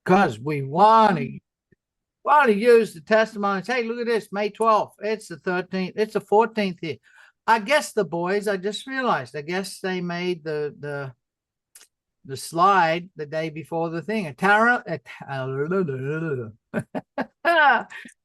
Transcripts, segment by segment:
because we want to use the testimonies. Hey, look at this, May 12th. It's the 13th. It's the 14th here. I guess the boys, I just realized, I guess they made the slide the day before the thing.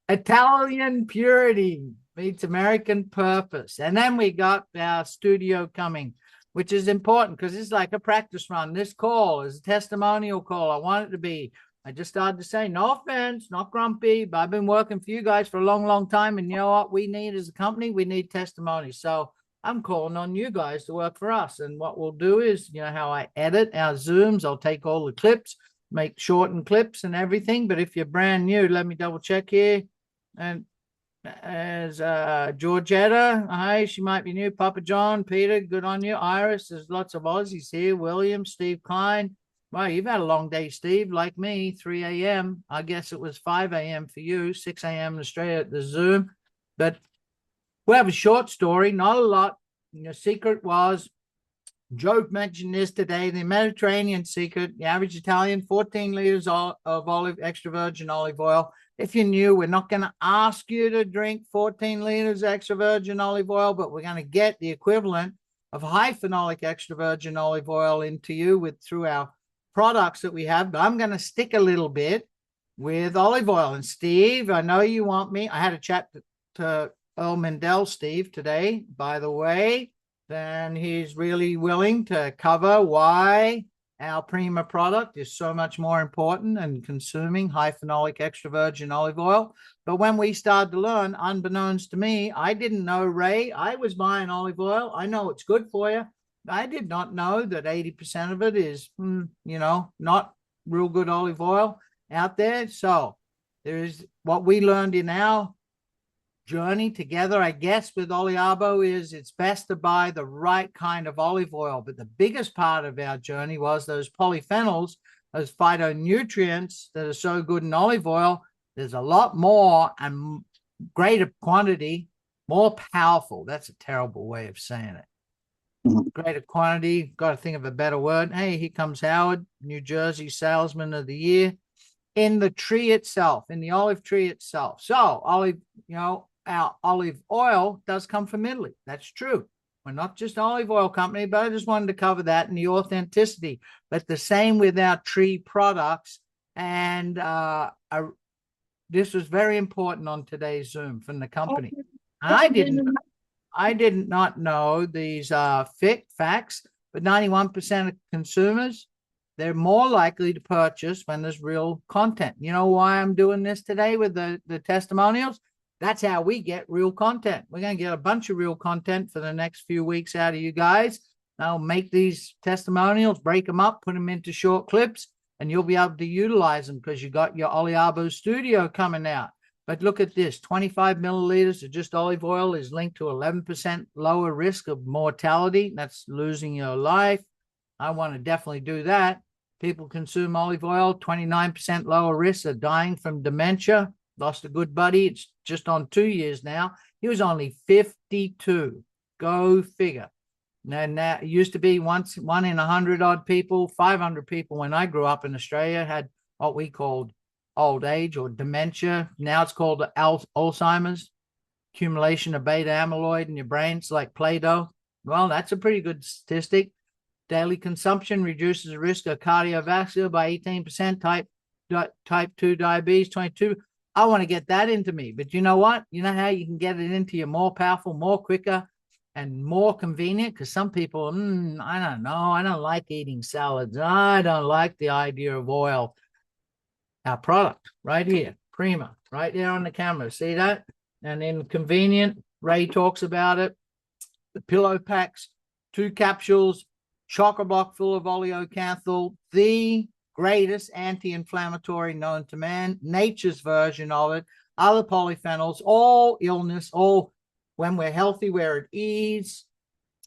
Italian purity meets American purpose. And then we got our studio coming, which is important because it's like a practice run. This call is a testimonial call. I want it to be. I just started to say, no offense, not grumpy, but I've been working for you guys for a long, long time. And you know what we need as a company? We need testimonies. So I'm calling on you guys to work for us. And what we'll do is, you know, how I edit our Zooms, I'll take all the clips, make shortened clips and everything. But if you're brand new, let me double check here. And as Georgetta, hi, she might be new. Papa John, Peter, good on you. Iris, there's lots of Aussies here. William, Steve Klein. Well, you've had a long day, Steve, like me, 3 a.m. I guess it was 5 a.m. for you, 6 a.m. in Australia at the Zoom. But we have a short story, not a lot. The secret was, Joe mentioned this today, the Mediterranean secret, the average Italian, 14 liters of extra virgin olive oil. If you're new, we're not going to ask you to drink 14 liters extra virgin olive oil, but we're going to get the equivalent of high phenolic extra virgin olive oil into you through our products that we have. But I'm going to stick a little bit with olive oil. And Steve, I know you want me. I had a chat to Earl Mendel, Steve, today, by the way. Then he's really willing to cover why our Prima product is so much more important than consuming high phenolic extra virgin olive oil. But when we started to learn, unbeknownst to me, I didn't know, Ray, I was buying olive oil. I know it's good for you. I did not know that 80% of it is, not real good olive oil out there. So there is what we learned in our journey together, I guess, with Oliabo is it's best to buy the right kind of olive oil. But the biggest part of our journey was those polyphenols, those phytonutrients that are so good in olive oil. There's a lot more and greater quantity, more powerful. That's a terrible way of saying it. Greater quantity, got to think of a better word. Hey, here comes Howard, New Jersey Salesman of the Year. In the tree itself, in the olive tree itself. So our olive oil does come from Italy. That's true. We're not just an olive oil company, but I just wanted to cover that and the authenticity. But the same with our tree products. And this was very important on today's Zoom from the company. And I did not know these facts, but 91% of consumers, they're more likely to purchase when there's real content. You know why I'm doing this today with the testimonials? That's how we get real content. We're going to get a bunch of real content for the next few weeks out of you guys. I'll make these testimonials, break them up, put them into short clips, and you'll be able to utilize them because you got your Oliabo studio coming out. But look at this, 25 milliliters of just olive oil is linked to 11% lower risk of mortality. That's losing your life. I want to definitely do that. People consume olive oil, 29% lower risk of dying from dementia. Lost a good buddy. It's just on 2 years now. He was only 52. Go figure. Now it used to be one in 100 odd people, 500 people when I grew up in Australia had what we called old age or dementia. Now it's called Alzheimer's, accumulation of beta amyloid in your brain. It's like Play-Doh. Well, that's a pretty good statistic. Daily consumption reduces the risk of cardiovascular by 18%, type 2 diabetes, 22. I want to get that into me. But you know what? You know how you can get it into you more powerful, more quicker, and more convenient? Because some people, I don't know. I don't like eating salads. I don't like the idea of oil. Our product right here, Prima, right there on the camera. See that? And then convenient, Ray talks about it. The pillow packs, 2 capsules, chocolate block full of oleocanthal, the greatest anti-inflammatory known to man, nature's version of it, other polyphenols, all illness, all when we're healthy, we're at ease.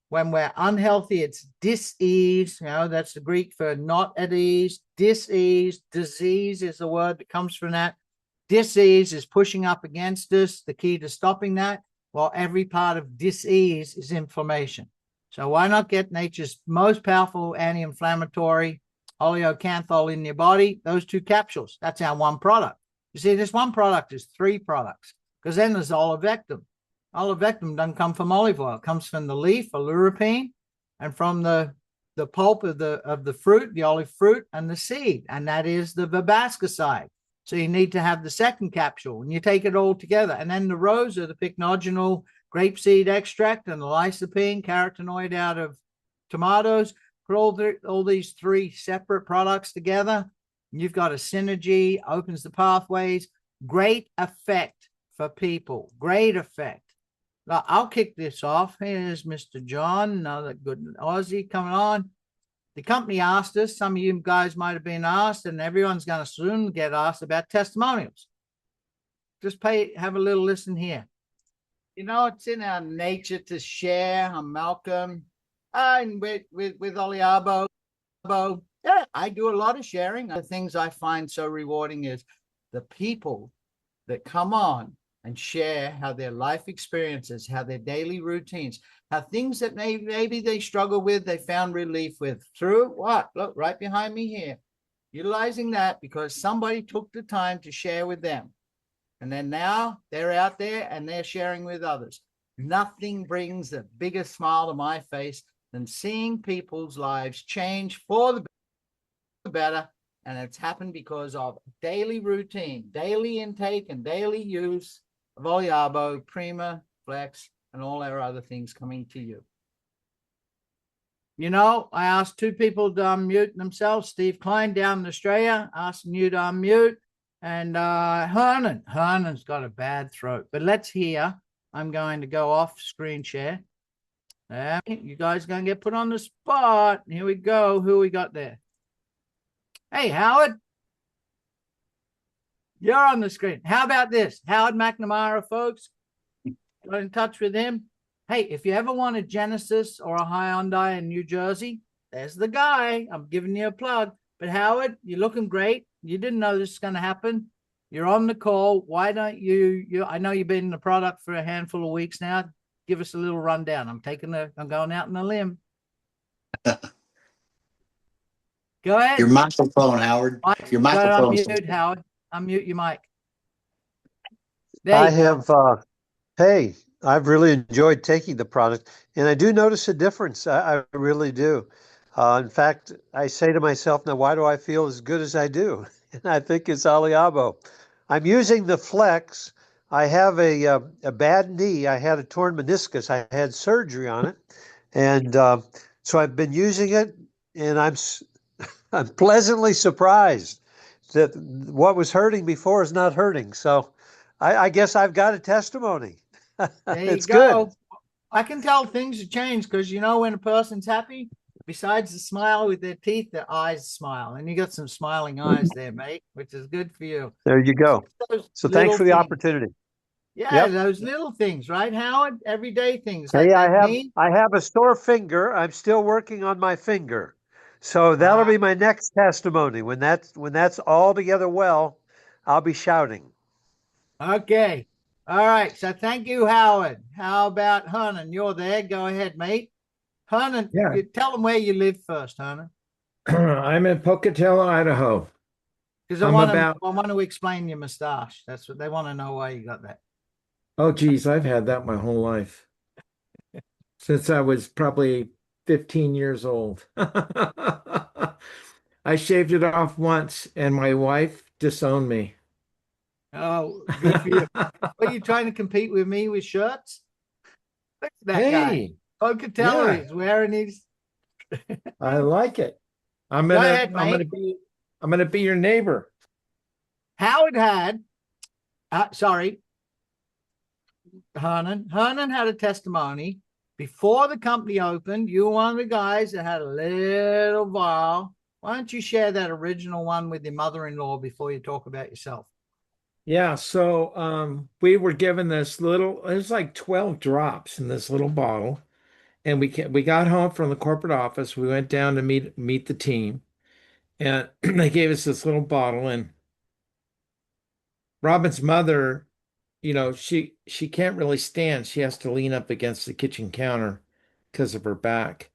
When we're unhealthy, it's dis-ease. That's the Greek for not at ease. Dis-ease, disease is the word that comes from that. Dis-ease is pushing up against us. The key to stopping that, well, every part of dis-ease is inflammation. So why not get nature's most powerful anti-inflammatory oleocanthal in your body, those 2 capsules. That's our one product. You see, this one product is 3 products, because then there's olivectin. Olivectin doesn't come from olive oil. It comes from the leaf, oleuropein, and from the pulp of the fruit, the olive fruit, and the seed, and that is the verbascicide. So you need to have the second capsule, and you take it all together. And then the rows are the pycnogenol grapeseed extract and the lycopene carotenoid out of tomatoes. Put all these 3 separate products together, and you've got a synergy, opens the pathways, great effect for people, great effect. Now, I'll kick this off. Here's Mr. John, another good Aussie coming on. The company asked us, some of you guys might have been asked, and everyone's going to soon get asked about testimonials. Just have a little listen here. You know, it's in our nature to share. I'm Malcolm. And with Oliabo, yeah, I do a lot of sharing. The things I find so rewarding is the people that come on and share how their life experiences, how their daily routines, how things that maybe they struggle with, they found relief with through what? Look, right behind me here. Utilizing that because somebody took the time to share with them. And then now they're out there and they're sharing with others. Nothing brings a bigger smile to my face than seeing people's lives change for the better. And it's happened because of daily routine, daily intake, and daily use of Oliabo, Prima, Flex, and all our other things coming to you. You know, I asked 2 people to unmute themselves. Steve Klein down in Australia, asking you to unmute. And Hernan's got a bad throat. But let's hear. I'm going to go off screen share. You guys are going to get put on the spot. Here we go. Who we got there? Hey, Howard. You're on the screen. How about this? Howard McNamara, folks. Got in touch with him. Hey, if you ever want a Genesis or a Hyundai in New Jersey, there's the guy. I'm giving you a plug. But Howard, you're looking great. You didn't know this is going to happen. You're on the call. Why don't you, I know you've been in the product for a handful of weeks now. Give us a little rundown. I'm going out on a limb. Go ahead. Your microphone, Howard. Mike, Your microphone. Unmute, Howard. Unmute your mic. Hey, I've really enjoyed taking the product, and I do notice a difference. I really do. In fact, I say to myself, now, why do I feel as good as I do? And I think it's Oliabo. I'm using the Flex. I have a bad knee. I had a torn meniscus. I had surgery on it. And so I've been using it, and I'm pleasantly surprised that what was hurting before is not hurting. So I guess I've got a testimony. It's good. I can tell things have changed because, you know, when a person's happy, besides the smile with their teeth, their eyes smile. And you got some smiling eyes there, mate, which is good for you. There you go. So thanks for the opportunity. Yeah, those little things, right, Howard? Everyday things. Hey, I have a sore finger. I'm still working on my finger. So that'll be my next testimony. When that's all together well, I'll be shouting. Okay. All right. So thank you, Howard. How about Hernan? You're there. Go ahead, mate. Hernan, tell them where you live first, Hernan. I'm in Pocatello, Idaho. Because I want to explain your mustache. That's what they want to know, why you got that. Oh, geez, I've had that my whole life. Since I was probably 15 years old. I shaved it off once, and my wife disowned me. Oh, good for you. Are you trying to compete with me with shirts? Look at that guy. Pocatello is wearing his. I like it. I'm gonna be your neighbor. Howard had, Hernan had a testimony before the company opened. You were one of the guys that had a little vial. Why don't you share that original one with your mother-in-law before you talk about yourself? Yeah, so we were given this little, it was like 12 drops in this little bottle. And we got home from the corporate office. We went down to meet the team, and they gave us this little bottle. And Robin's mother, you know, she can't really stand. She has to lean up against the kitchen counter because of her back.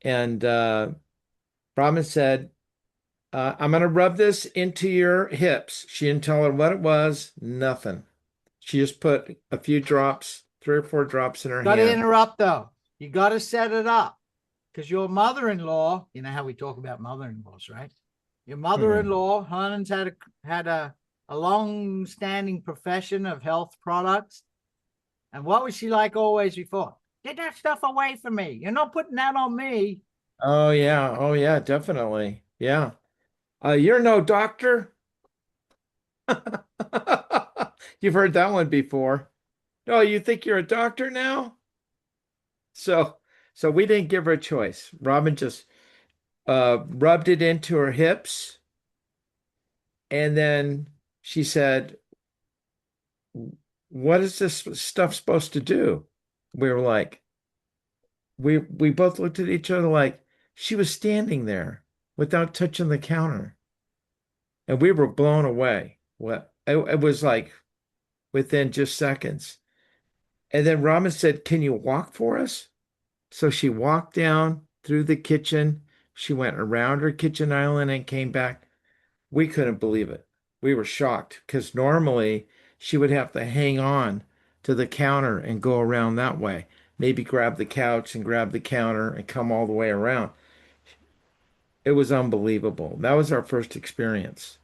And Robin said, I'm going to rub this into your hips. She didn't tell her what it was, nothing. She just put a few drops, 3 or 4 drops in her Got to hand. interrupt though. You got to set it up because your mother-in-law, you know how we talk about mother-in-laws, right? Your mother-in-law, Hernan's had a long-standing profession of health products. And what was she like always before? Get that stuff away from me. You're not putting that on me. Oh yeah. Oh yeah, definitely. Yeah. You're no doctor. You've heard that one before. Oh, you think you're a doctor now? So so we didn't give her a choice. Robin just rubbed it into her hips, and then she said, "What is this stuff supposed to do?" We were like, we both looked at each other like she was standing there without touching the counter, and we were blown away. What it was like within just seconds. And then Robin said, "Can you walk for us?" So she walked down through the kitchen. She went around her kitchen island and came back. We couldn't believe it. We were shocked because normally she would have to hang on to the counter and go around that way. Maybe grab the couch and grab the counter and come all the way around. It was unbelievable. That was our first experience.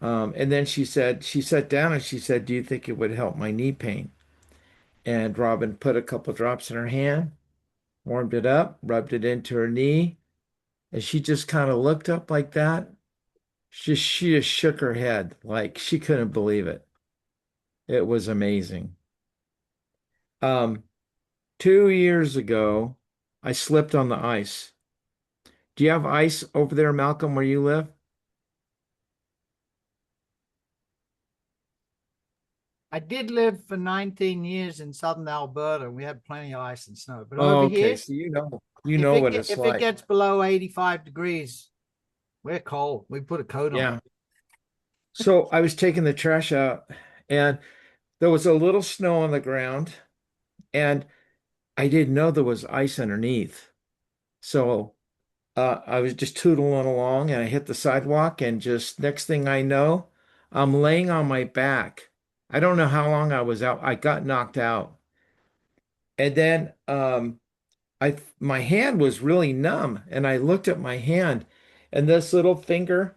And then she sat down and she said, "Do you think it would help my knee pain?" And Robin put a couple drops in her hand, warmed it up, rubbed it into her knee, and she just kind of looked up like that. She just shook her head like she couldn't believe it. It was amazing. Um, 2 years ago, I slipped on the ice. Do you have ice over there, Malcolm, where you live? I did live for 19 years in southern Alberta. And we had plenty of ice and snow. But Oh, over okay, here, so you know what it's if it like. gets below 85 degrees, we're cold. We put a coat on. Yeah. So I was taking the trash out, and there was a little snow on the ground, and I didn't know there was ice underneath. So I was just tootling along and I hit the sidewalk, and just next thing I know, I'm laying on my back. I don't know how long I was out. I got knocked out. And then my hand was really numb, and I looked at my hand, and this little finger,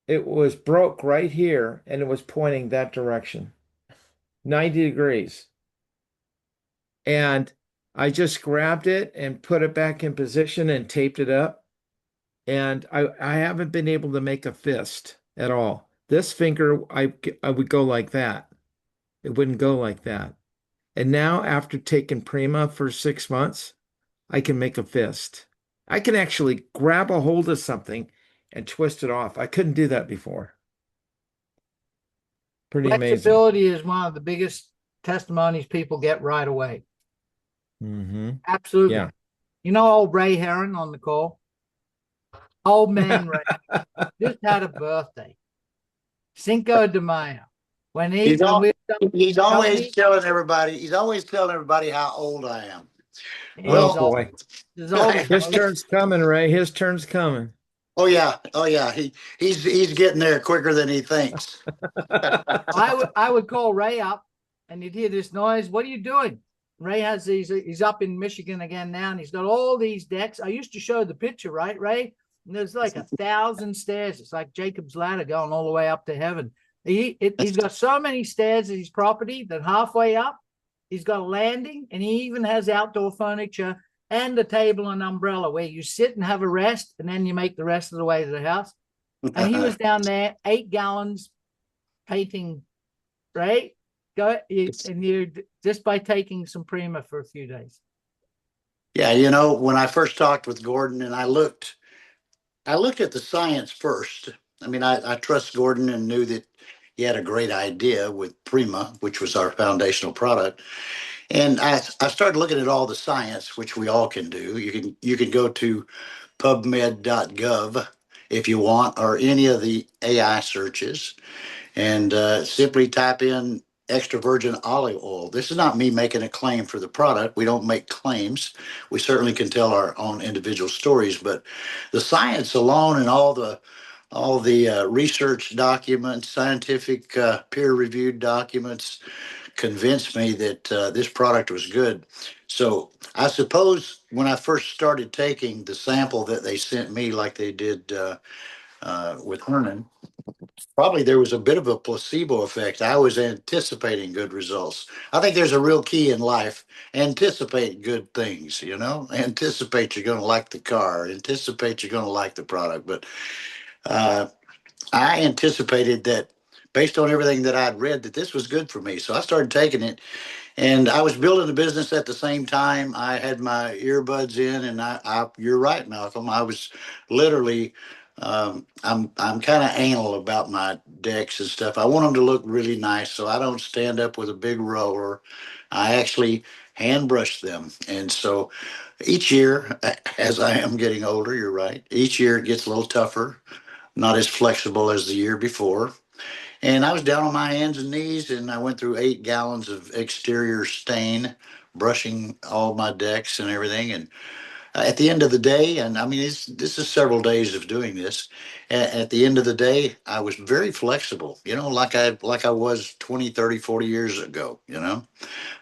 it was broke right here and it was pointing that direction, 90 degrees. And I just grabbed it and put it back in position and taped it up. And I haven't been able to make a fist at all. This finger, I would go like that. It wouldn't go like that. And now, after taking Prima for 6 months, I can make a fist. I can actually grab a hold of something and twist it off. I couldn't do that before. Pretty amazing. Flexibility is one of the biggest testimonies people get right away. Absolutely. Yeah. You know, old Ray Heron on the call? Old man Ray just had a birthday. Cinco de Mayo. When He's always Tony- telling everybody. He's always telling everybody how old I am. he's Oh old. boy. He's old. His turn's coming, Ray. His turn's coming. Oh yeah. He's getting there quicker than he thinks. I would call Ray up and you'd hear this noise. What are you doing? Ray has these, he's up in Michigan again now, and he's got all these decks. I used to show the picture, right, Ray? And there's like 1,000 stairs. It's like Jacob's ladder going all the way up to heaven. He's got so many stairs at his property that halfway up, he's got a landing, and he even has outdoor furniture and a table and umbrella where you sit and have a rest, and then you make the rest of the way to the house. And he was down there, 8 gallons painting, right? And you just by taking some Prima for a few days. Yeah, you know, when I first talked with Gordon, and I looked at the science first. I mean, I trust Gordon and knew that he had a great idea with Prima, which was our foundational product. And I started looking at all the science, which we all can do. You can go to pubmed.gov if you want, or any of the AI searches, and simply type in extra virgin olive oil. This is not me making a claim for the product. We don't make claims. We certainly can tell our own individual stories, but the science alone and all the research documents, scientific peer-reviewed documents convinced me that this product was good. So I suppose when I first started taking the sample that they sent me, like they did with Hernan, probably there was a bit of a placebo effect. I was anticipating good results. I think there's a real key in life. Anticipate good things, anticipate you're going to like the car, anticipate you're going to like the product. But uh, I anticipated that based on everything that I'd read that this was good for me. So I started taking it, and I was building a business at the same time. I had my earbuds in, and you're right, Malcolm. I was literally, I'm kind of anal about my decks and stuff. I want them to look really nice, so I don't stand up with a big roller. I actually hand brush them, and so each year, as I am getting older, you're right. Each year it gets a little tougher, not as flexible as the year before. And I was down on my hands and knees, and I went through 8 gallons of exterior stain, brushing all my decks and everything. And at the end of the day, and I mean, this is several days of doing this. At the end of the day, I was very flexible, like I was 20, 30, 40 years ago,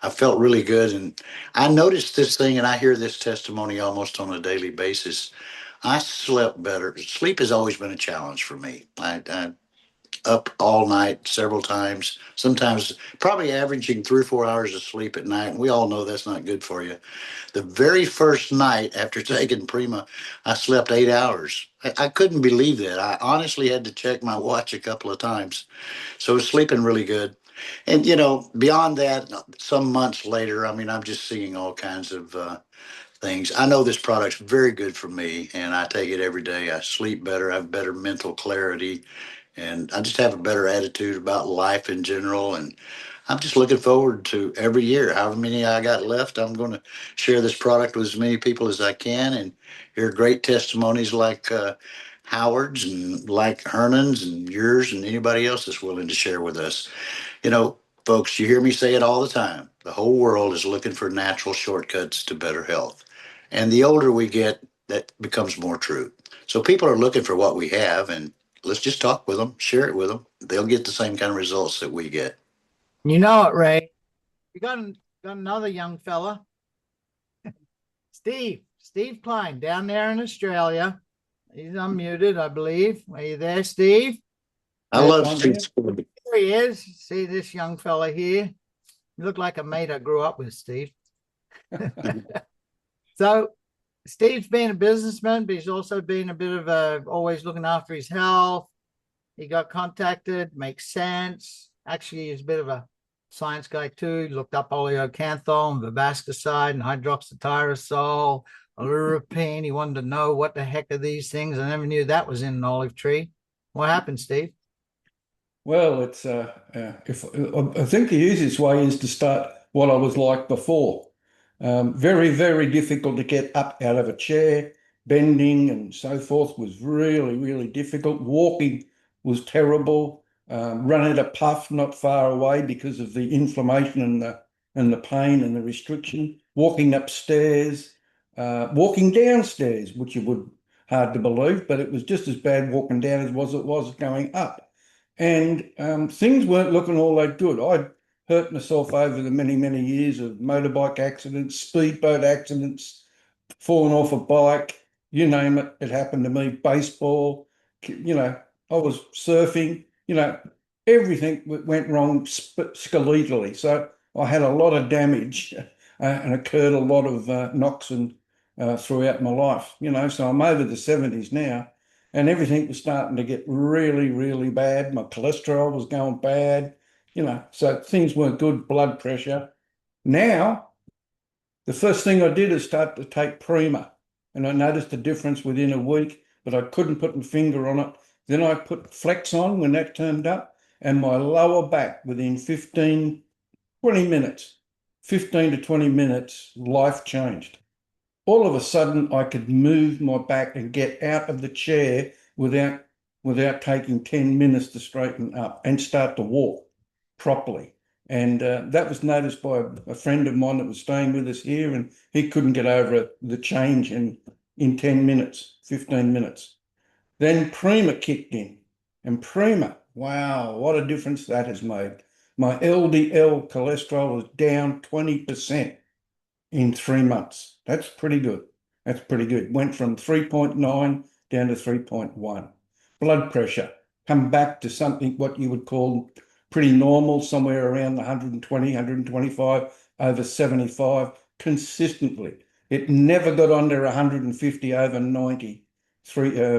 I felt really good. And I noticed this thing, and I hear this testimony almost on a daily basis. I slept better. Sleep has always been a challenge for me. I up all night several times, sometimes probably averaging 3 or 4 hours of sleep at night. And we all know that's not good for you. The very first night after taking Prima, I slept 8 hours. I couldn't believe that. I honestly had to check my watch a couple of times. So I was sleeping really good. And, beyond that, some months later, I mean, I'm just seeing all kinds of things. I know this product's very good for me, and I take it every day. I sleep better, I have better mental clarity, and I just have a better attitude about life in general. And I'm just looking forward to every year, however many I got left, I'm going to share this product with as many people as I can and hear great testimonies like Howard's and like Hernan's and yours and anybody else that's willing to share with us. You know, Folks, you hear me say it all the time. The whole world is looking for natural shortcuts to better health. And the older we get, that becomes more true. So people are looking for what we have, and let's just talk with them, share it with them. They'll get the same kind of results that we get. You know it, Ray. We got another young fella, Steve Klein, down there in Australia. He's unmuted, I believe. Are you there, Steve? I love Steve. There he is. See this young fella here? You look like a mate I grew up with, Steve. So Steve's been a businessman, but he's also been a bit of always looking after his health. He got contacted, makes sense. Actually, he's a bit of a science guy too. He looked up oleocanthal, verbascicide, and hydroxytyrosol, oleuropein. He wanted to know what the heck are these things. I never knew that was in an olive tree. What happened, Steve? Well, it's if I think the easiest way is to start what I was like before. Very, very difficult to get up out of a chair. Bending and so forth was really, really difficult. Walking was terrible. Running a puff not far away because of the inflammation and the pain and the restriction. Walking upstairs, walking downstairs, which you would hard to believe, but it was just as bad walking down as it was going up. And things weren't looking all that good. I'd hurt myself over the many, many years of motorbike accidents, speedboat accidents, falling off a bike, you name it, it happened to me. Baseball, I was surfing, everything went wrong skeletally. So I had a lot of damage and occurred a lot of knocks and throughout my life, so I'm over the 70s now. And everything was starting to get really, really bad. My cholesterol was going bad, so things weren't good, blood pressure. Now, the first thing I did is start to take Prima, and I noticed a difference within a week, but I couldn't put my finger on it. Then I put Flex on when that turned up, and my lower back within 15 to 20 minutes, life changed. All of a sudden, I could move my back and get out of the chair without taking 10 minutes to straighten up and start to walk properly. And that was noticed by a friend of mine that was staying with us here, and he couldn't get over the change in 10 minutes, 15 minutes. Then Prima kicked in, and Prima, wow, what a difference that has made. My LDL cholesterol was down 20% in 3 months. That's pretty good. That's pretty good. Went from 3.9 down to 3.1. Blood pressure, come back to something what you would call pretty normal, somewhere around 120, 125, over 75, consistently. It never got under 150 over 90,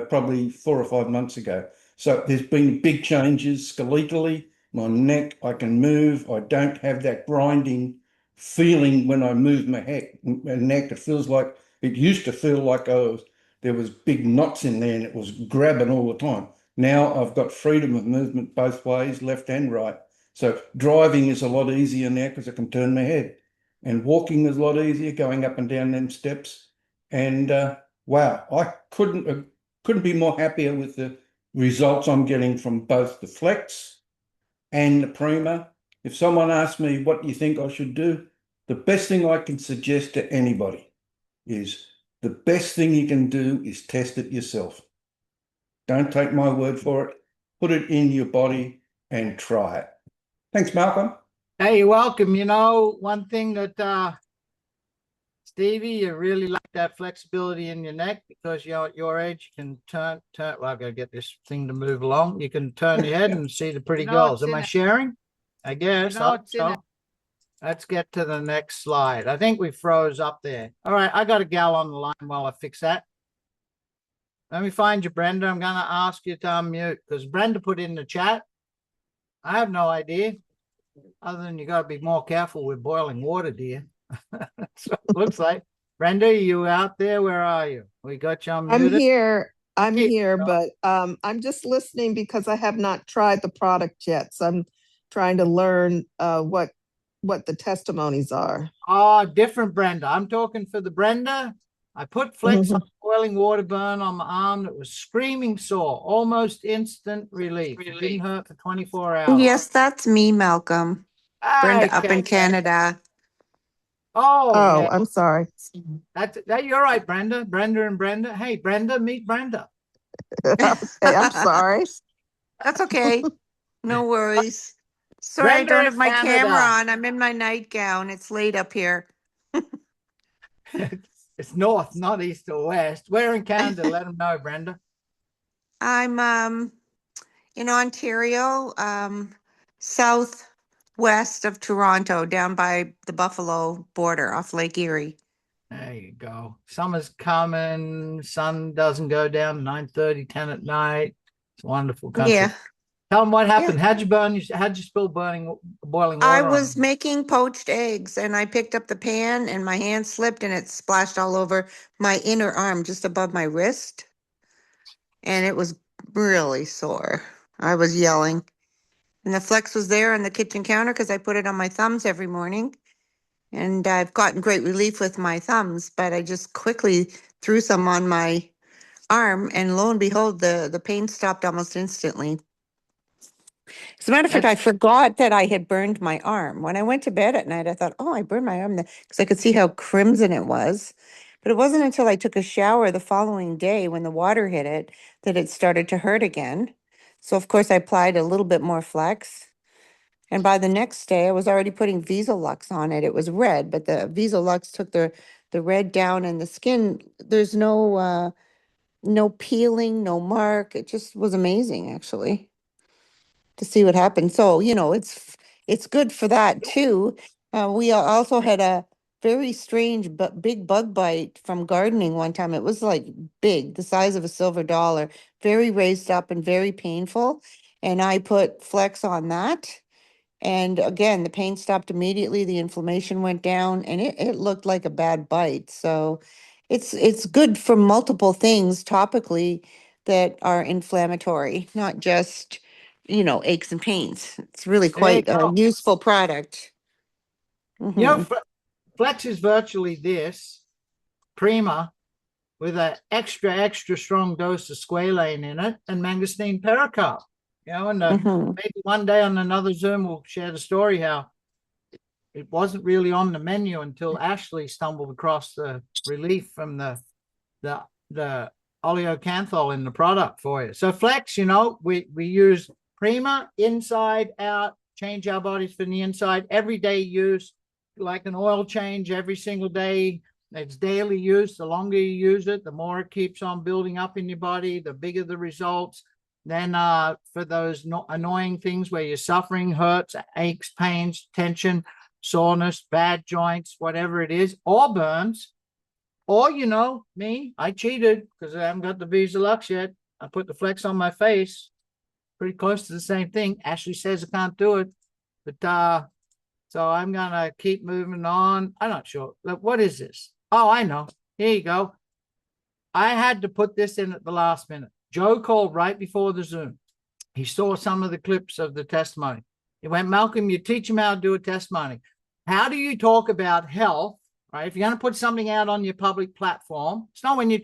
probably 4 or 5 months ago. So there's been big changes skeletally. My neck, I can move. I don't have that grinding feeling when I move my neck. It feels like, it used to feel like there was big knots in there and it was grabbing all the time. Now I've got freedom of movement both ways, left and right. So driving is a lot easier now because I can turn my head. And walking is a lot easier, going up and down them steps. And wow, I couldn't be more happier with the results I'm getting from both the Flex and the Prima. If someone asks me what do you think I should do, the best thing I can suggest to anybody is the best thing you can do is test it yourself. Don't take my word for it. Put it in your body and try it. Thanks, Malcolm. Hey, you're welcome. You know, one thing that Stevie, you really like that flexibility in your neck because you're at your age, you can turn. Well, I've got to get this thing to move along. You can turn your head and see the pretty girls. Am I sharing? I guess. So let's get to the next slide. I think we froze up there. All right, I got a gal on the line while I fix that. Let me find you, Brenda. I'm going to ask you to unmute because Brenda put in the chat. I have no idea. Other than you got to be more careful with boiling water, dear. So it looks like. Brenda, are you out there? Where are you? We got you unmuted. I'm here. I'm here, but I'm just listening because I have not tried the product yet. So I'm trying to learn what the testimonies are. Oh, different Brenda. I'm talking for the Brenda. I put Flex on boiling water burn on my arm that was screaming sore, almost instant relief. It didn't hurt for 24 hours. Yes, that's me, Malcolm. Brenda up in Canada. Oh, yeah. I'm sorry. That you're right, Brenda. Brenda and Brenda. Hey, Brenda, meet Brenda. Okay, I'm sorry. That's okay. No worries. Sorry, I don't have my camera on. I'm in my nightgown. It's late up here. It's north, not east or west. Where in Canada? Let them know, Brenda. I'm in Ontario, southwest of Toronto, down by the Buffalo border off Lake Erie. There you go. Summer's coming. Sun doesn't go down 9:30, 10 at night. It's a wonderful country. Yeah. Tell them what happened. Yeah. How'd you spill boiling water? I was making poached eggs and I picked up the pan and my hand slipped and it splashed all over my inner arm just above my wrist. And it was really sore. I was yelling. And the Flex was there on the kitchen counter because I put it on my thumbs every morning. And I've gotten great relief with my thumbs, but I just quickly threw some on my arm and lo and behold, the pain stopped almost instantly. As a matter of fact, I forgot that I had burned my arm. When I went to bed at night, I thought, oh, I burned my arm because I could see how crimson it was. But it wasn't until I took a shower the following day when the water hit it that it started to hurt again. So, of course, I applied a little bit more Flex. And by the next day, I was already putting Viso Luxe on it. It was red, but the Viso Luxe took the red down and the skin. There's no peeling, no mark. It just was amazing, actually, to see what happened. So, it's good for that too. We also had a very strange but big bug bite from gardening one time. It was like big, the size of a silver dollar, very raised up and very painful. And I put Flex on that. And again, the pain stopped immediately. The inflammation went down and it looked like a bad bite. So it's good for multiple things topically that are inflammatory, not just, aches and pains. It's really quite a useful product. Flex is virtually this Prima with an extra strong dose of squalane in it and mangosteen pericarp. And maybe one day on another Zoom, we'll share the story how it wasn't really on the menu until Ashley stumbled across the relief from the oleocanthal in the product for you. So Flex, you know, we use Prima inside out, change our bodies from the inside, everyday use, like an oil change every single day. It's daily use. The longer you use it, the more it keeps on building up in your body, the bigger the results. Then for those annoying things where you're suffering, hurts, aches, pains, tension, soreness, bad joints, whatever it is, or burns, or, you know, me, I cheated because I haven't got the Viso Luxe yet. I put the Flex on my face, pretty close to the same thing. Ashley says I can't do it, but so I'm gonna keep moving on. I'm not sure. Look, what is this? Oh, I know. Here you go. I had to put this in at the last minute. Joe called right before the Zoom. He saw some of the clips of the testimony. He went, Malcolm, you teach him how to do a testimony. How do you talk about health, right? If you're going to put something out on your public platform, it's not when you're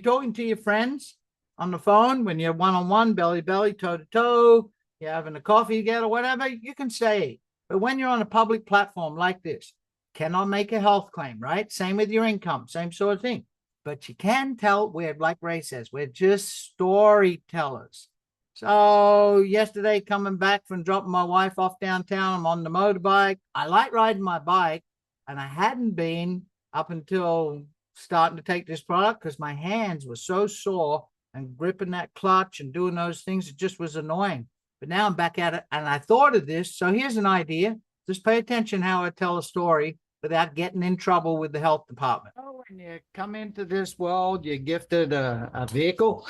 talking to your friends on the phone, when you're one-on-one, belly-belly, toe-to-toe, you're having a coffee together, whatever, you can say. But when you're on a public platform like this, cannot make a health claim, right? Same with your income, same sort of thing. But you can tell, we're, like Ray says, we're just storytellers. So yesterday, coming back from dropping my wife off downtown, I'm on the motorbike. I like riding my bike, and I hadn't been up until starting to take this product because my hands were so sore and gripping that clutch and doing those things. It just was annoying. But now I'm back at it, and I thought of this. So here's an idea. Just pay attention how I tell a story without getting in trouble with the health department. Oh, when you come into this world, you're gifted a vehicle.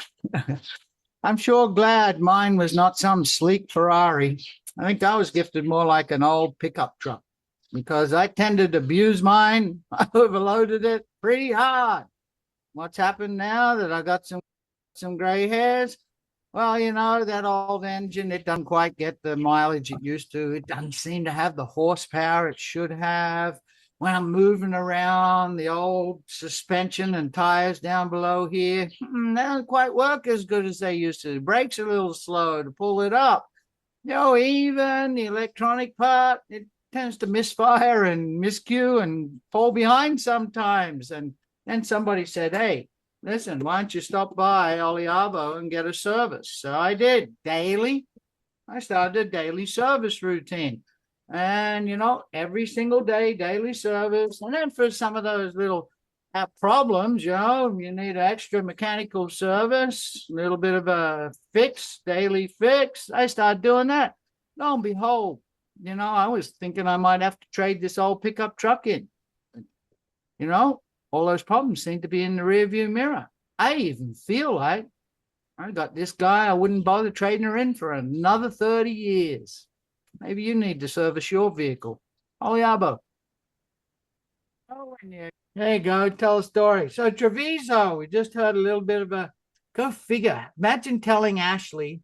I'm sure glad mine was not some sleek Ferrari. I think I was gifted more like an old pickup truck because I tended to abuse mine. I overloaded it pretty hard. What's happened now that I got some gray hairs? Well, you know, that old engine, it doesn't quite get the mileage it used to. It doesn't seem to have the horsepower it should have. When I'm moving around, the old suspension and tires down below here, they don't quite work as good as they used to. The brakes are a little slow to pull it up. You know, even the electronic part, it tends to misfire and miscue and fall behind sometimes. And then somebody said, hey, listen, why don't you stop by Oliabo and get a service? So I did daily. I started a daily service routine. And, you know, every single day, daily service. And then for some of those little problems, you know, you need an extra mechanical service, a little bit of a fix, daily fix. I started doing that. Lo and behold, you know, I was thinking I might have to trade this old pickup truck in. You know, all those problems seem to be in the rearview mirror. I even feel like I got this guy, I wouldn't bother trading her in for another 30 years. Maybe you need to service your vehicle. Oliabo. Oh, there you go. Tell a story. So Treviso, we just heard a little bit of a, go figure. Imagine telling Ashley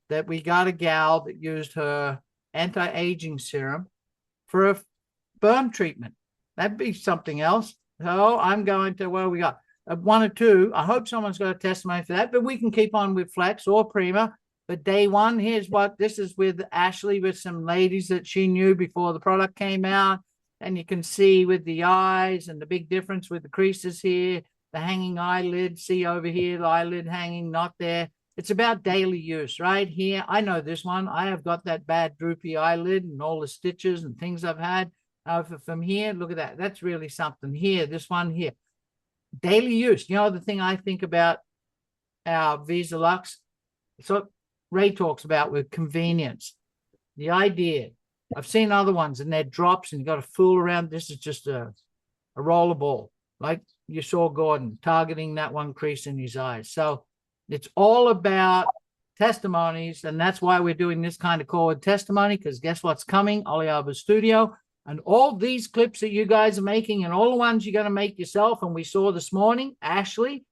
that we got a gal that used her anti-aging serum for a burn treatment. That'd be something else. So I'm going to, well, we got one or two. I hope someone's got a testimony for that, but we can keep on with Flex or Prima. But day one, here's what this is with Ashley, with some ladies that she knew before the product came out. And you can see with the eyes and the big difference with the creases here, the hanging eyelid, see over here, the eyelid hanging, not there. It's about daily use right here. I know this one. I have got that bad droopy eyelid and all the stitches and things I've had. From here, look at that. That's really something here. This one here. Daily use. You know, the thing I think about our Viso Luxe, so Ray talks about with convenience. The idea, I've seen other ones and they're drops and you got to fool around. This is just a roller ball, like you saw Gordon targeting that one crease in his eyes. So it's all about testimonies, and that's why we're doing this kind of call with testimony, because guess what's coming? Oliabo Studio. And all these clips that you guys are making and all the ones you're going to make yourself, and we saw this morning, Ashley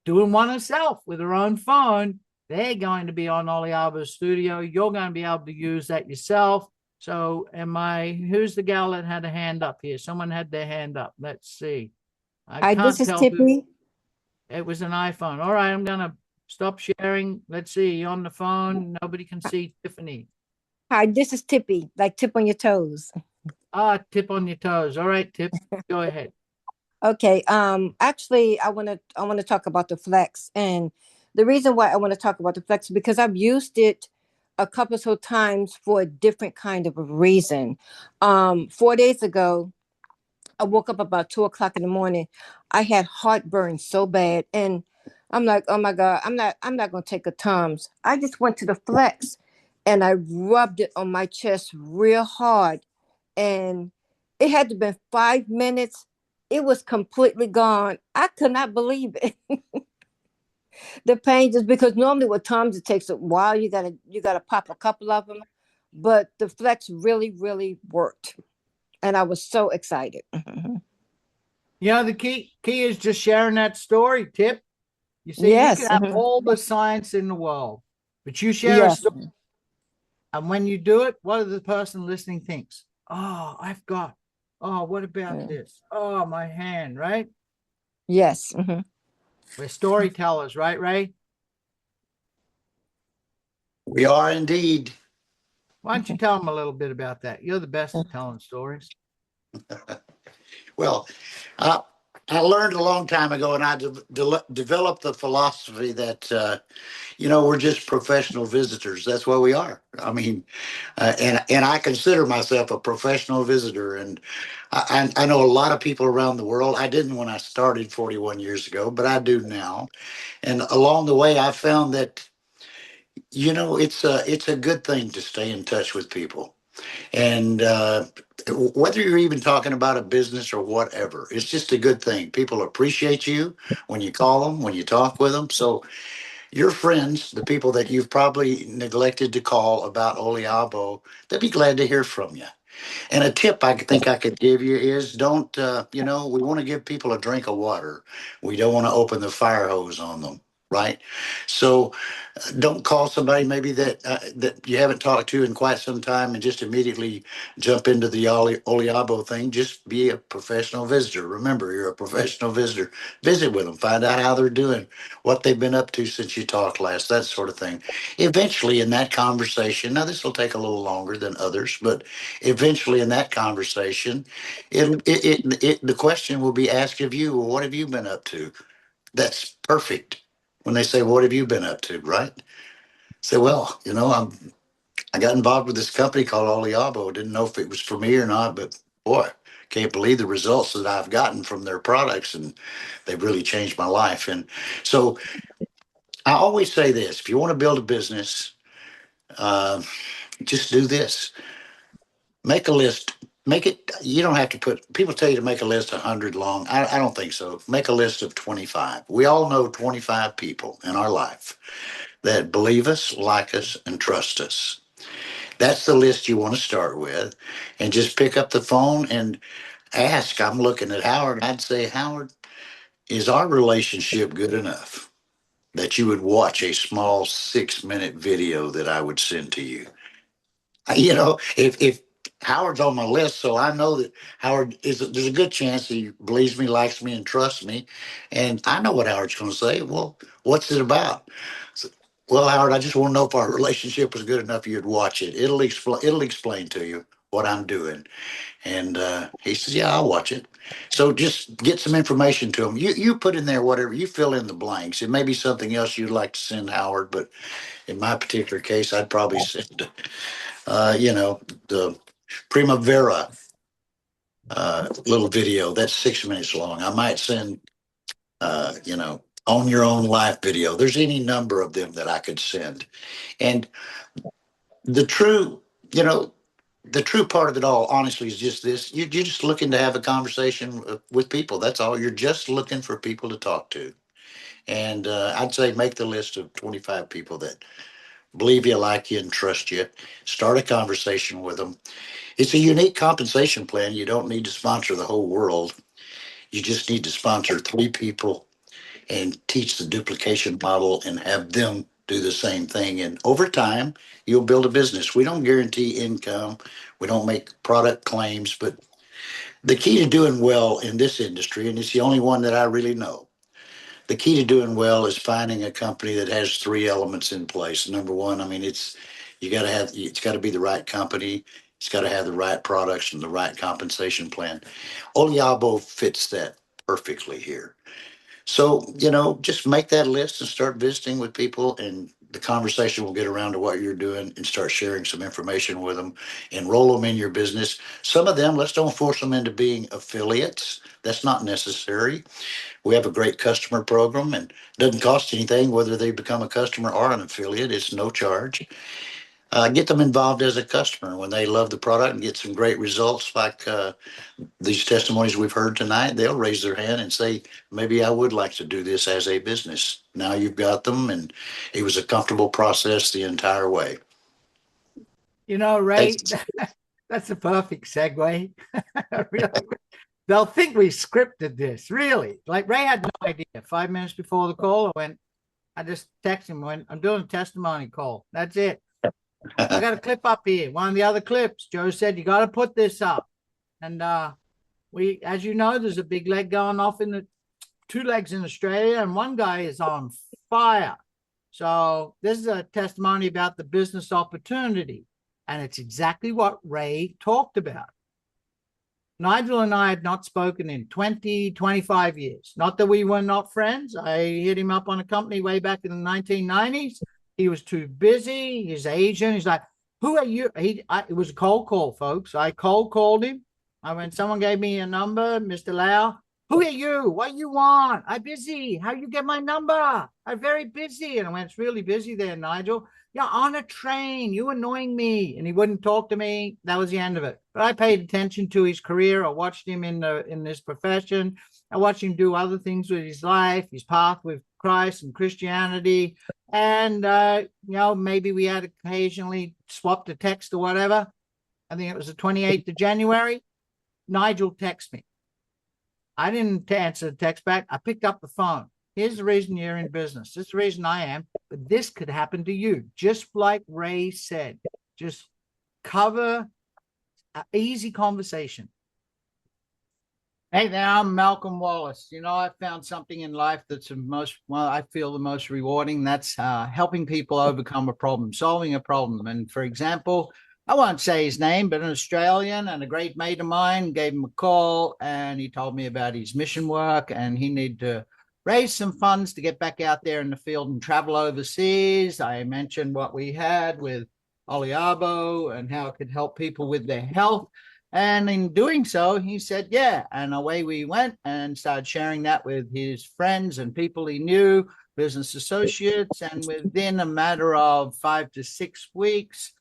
doing one herself with her own phone, they're going to be on Oliabo Studio. You're going to be able to use that yourself. So who's the gal that had a hand up here? Someone had their hand up. Let's see. Hi, this is Tippy. It was an iPhone. All right, I'm going to stop sharing. Let's see. You're on the phone. Nobody can see Tiffany. Hi, this is Tippy, like tip on your toes. Tip on your toes. All right, Tip, go ahead. Okay. Actually, I want to talk about the flex, and the reason why I want to talk about the flex is because I've used it a couple of times for a different kind of a reason. 4 days ago, I woke up about 2 o'clock in the morning. I had heartburn so bad, and I'm like, oh my God, I'm not gonna take a Tums. I just went to the flex, and I rubbed it on my chest real hard, and it had to been 5 minutes. It was completely gone. I could not believe it. The pain, just because normally with Tums it takes a while. You gotta pop a couple of them, but the flex really worked, and I was so excited. The key is just sharing that story, Tip. You see, you can Yes. have all the science in the world, but you share a Yes. story. And when you do it, what does the person listening thinks? Oh, I've got, oh, what about this? Oh, my hand, right? Yes. We're storytellers, right, Ray? We are indeed. Why don't you tell them a little bit about that? You're the best at telling stories. Well, I learned a long time ago, and I developed the philosophy that we're just professional visitors. That's what we are. I mean, and I consider myself a professional visitor, and I know a lot of people around the world. I didn't when I started 41 years ago, but I do now. And along the way, I found that it's a good thing to stay in touch with people. And whether you're even talking about a business or whatever, it's just a good thing. People appreciate you when you call them, when you talk with them. So your friends, the people that you've probably neglected to call about Oliabo, they'll be glad to hear from you. And a tip I think I could give you is don't, we want to give people a drink of water. We don't want to open the fire hose on them, right? So don't call somebody maybe that you haven't talked to in quite some time and just immediately jump into the Oliabo thing. Just be a professional visitor. Remember, you're a professional visitor. Visit with them, find out how they're doing, what they've been up to since you talked last, that sort of thing. Eventually, in that conversation, now this will take a little longer than others, but eventually in that conversation, the question will be asked of you, well, what have you been up to? That's perfect. When they say, what have you been up to, right? Say, well, I got involved with this company called Oliabo. Didn't know if it was for me or not, but boy, can't believe the results that I've gotten from their products, and they've really changed my life. And so I always say this: if you want to build a business, uh, just do this. Make a list. Make it. You don't have to put. People tell you to make a list 100 long. I don't think so. Make a list of 25. We all know 25 people in our life that believe us, like us, and trust us. That's the list you want to start with, and just pick up the phone and ask. I'm looking at Howard. I'd say, Howard, is our relationship good enough that you would watch a small 6-minute video that I would send to you? If Howard's on my list, so I know that Howard is. There's a good chance he believes me, likes me, and trusts me, and I know what Howard's going to say. Well, what's it about? So, well, Howard, I just want to know if our relationship was good enough you'd watch it. It'll explain to you what I'm doing. And he says, yeah, I'll watch it. So just get some information to him. You put in there whatever you fill in the blanks. It may be something else you'd like to send Howard, but in my particular case, I'd probably send the Primavera little video that's 6 minutes long. I might send, on your own life video. There's any number of them that I could send. And the true, you know, the true part of it all, honestly, is just this. You're just looking to have a conversation with people. That's all. You're just looking for people to talk to. And I'd say make the list of 25 people that believe you, like you, and trust you. Start a conversation with them. It's a unique compensation plan. You don't need to sponsor the whole world. You just need to sponsor 3 people and teach the duplication model and have them do the same thing. And over time, you'll build a business. We don't guarantee income. We don't make product claims, but the key to doing well in this industry, and it's the only one that I really know, the key to doing well is finding a company that has 3 elements in place. Number one, I mean, it's got to be the right company. It's got to have the right products and the right compensation plan. Oliabo fits that perfectly here. So, just make that list and start visiting with people, and the conversation will get around to what you're doing and start sharing some information with them. Enroll them in your business. Some of them, let's don't force them into being affiliates. That's not necessary. We have a great customer program, and it doesn't cost anything whether they become a customer or an affiliate. It's no charge. Get them involved as a customer. When they love the product and get some great results like these testimonies we've heard tonight, they'll raise their hand and say, maybe I would like to do this as a business. Now you've got them, and it was a comfortable process the entire way. Ray, that's a perfect segue. Really, they'll think we scripted this, really. Like, Ray had no idea. 5 minutes before the call, I just texted him, I'm doing a testimony call. That's it. I got a clip up here. One of the other clips, Joe said, you got to put this up. And as you know, there's a big leg going off in the 2 legs in Australia, and one guy is on fire. So this is a testimony about the business opportunity, and it's exactly what Ray talked about. Nigel and I had not spoken in 25 years. Not that we were not friends. I hit him up on a company way back in the 1990s. He was too busy. He's Asian. He's like, who are you? It was a cold call, folks. I cold called him. Someone gave me a number, Mr. Lau. Who are you? What you want? I'm busy. How you get my number? I'm very busy. And I went, it's really busy there, Nigel. Yeah, on a train. You annoying me. And he wouldn't talk to me. That was the end of it. But I paid attention to his career. I watched him in this profession. I watched him do other things with his life, his path with Christ and Christianity. And, maybe we had occasionally swapped a text or whatever. I think it was the 28th of January. Nigel texted me. I didn't answer the text back. I picked up the phone. Here's the reason you're in business. This is the reason I am. But this could happen to you. Just like Ray said, just cover an easy conversation. Hey there, I'm Malcolm Wallace. I found something in life that's I feel the most rewarding. That's helping people overcome a problem, solving a problem. And for example, I won't say his name, but an Australian and a great mate of mine gave him a call, and he told me about his mission work, and he needed to raise some funds to get back out there in the field and travel overseas. I mentioned what we had with Oliabo and how it could help people with their health. And in doing so, he said, yeah. And away we went and started sharing that with his friends and people he knew, business associates. And within a matter of 5 to 6 weeks,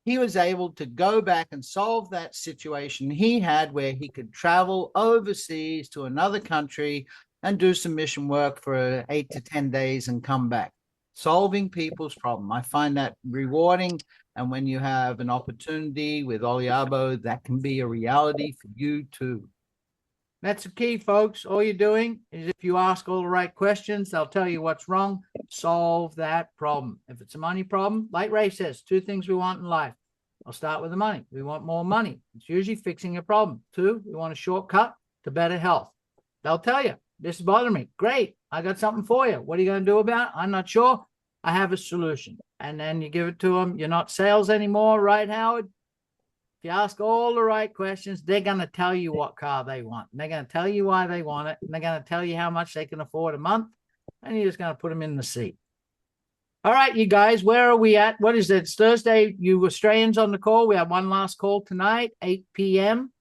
he was able to go back and solve that situation he had where he could travel overseas to another country and do some mission work for 8 to 10 days and come back, solving people's problem. I find that rewarding. And when you have an opportunity with Oliabo, that can be a reality for you too. That's the key, folks. All you're doing is, if you ask all the right questions, they'll tell you what's wrong. Solve that problem. If it's a money problem, like Ray says, 2 things we want in life. I'll start with the money. We want more money. It's usually fixing a problem. 2, we want a shortcut to better health. They'll tell you, this is bothering me. Great. I got something for you. What are you going to do about it? I'm not sure. I have a solution. And then you give it to them. You're not sales anymore, right, Howard? If you ask all the right questions, they're going to tell you what car they want. And they're going to tell you why they want it. And they're going to tell you how much they can afford a month. And you're just going to put them in the seat. All right, you guys, where are we at? What is it? It's Thursday. You Australians on the call. We have one last call tonight, 8 p.m.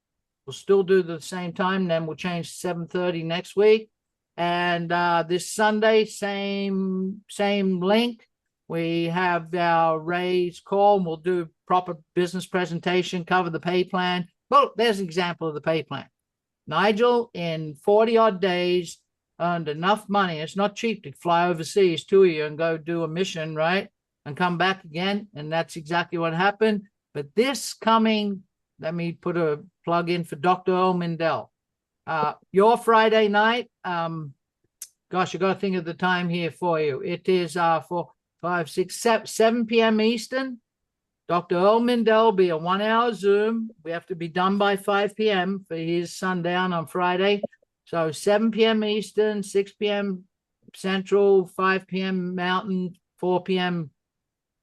We'll still do the same time. Then we'll change to 7:30 next week. And this Sunday, same link. We have our Ray's call, and we'll do a proper business presentation, cover the pay plan. Well, there's an example of the pay plan. Nigel, in 40-odd days, earned enough money. It's not cheap to fly overseas, 2 of you, and go do a mission, right? And come back again. And that's exactly what happened. But this coming, let me put a plug in for Dr. Earl Mindell. Your Friday night, gosh, I got to think of the time here for you. It is for 7 p.m. Eastern. Dr. Earl Mindell will be a 1-hour Zoom. We have to be done by 5 p.m. for his sundown on Friday. So 7 p.m. Eastern, 6 p.m. Central, 5 p.m. Mountain, 4 p.m.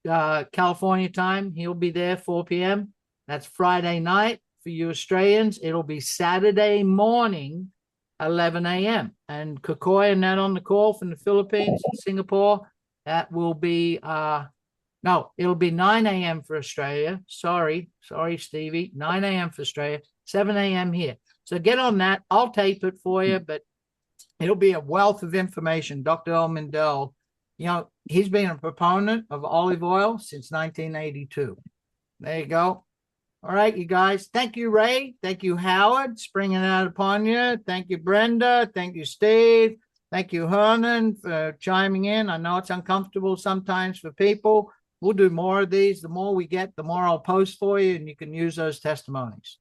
California time. He'll be there 4 p.m. That's Friday night for you Australians. It'll be Saturday morning, 11 a.m. And Kikoy and that on the call from the Philippines and Singapore, that will be, no, it'll be 9 a.m. for Australia. Sorry, Stevie. 9 a.m. for Australia, 7 a.m. here. So get on that. I'll tape it for you, but it'll be a wealth of information. Dr. El Mindell, you know, he's been a proponent of olive oil since 1982. There you go. All right, you guys. Thank you, Ray. Thank you, Howard, springing out upon you. Thank you, Brenda. Thank you, Steve. Thank you, Hernan, for chiming in. I know it's uncomfortable sometimes for people. We'll do more of these. The more we get, the more I'll post for you, and you can use those testimonies.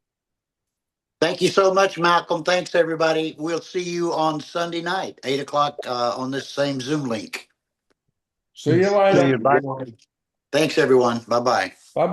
Thank you so much, Malcolm. Thanks, everybody. We'll see you on Sunday night, 8 o'clock on this same Zoom link. See you See later. you. Bye. Thanks, everyone. Bye-bye. Bye-bye.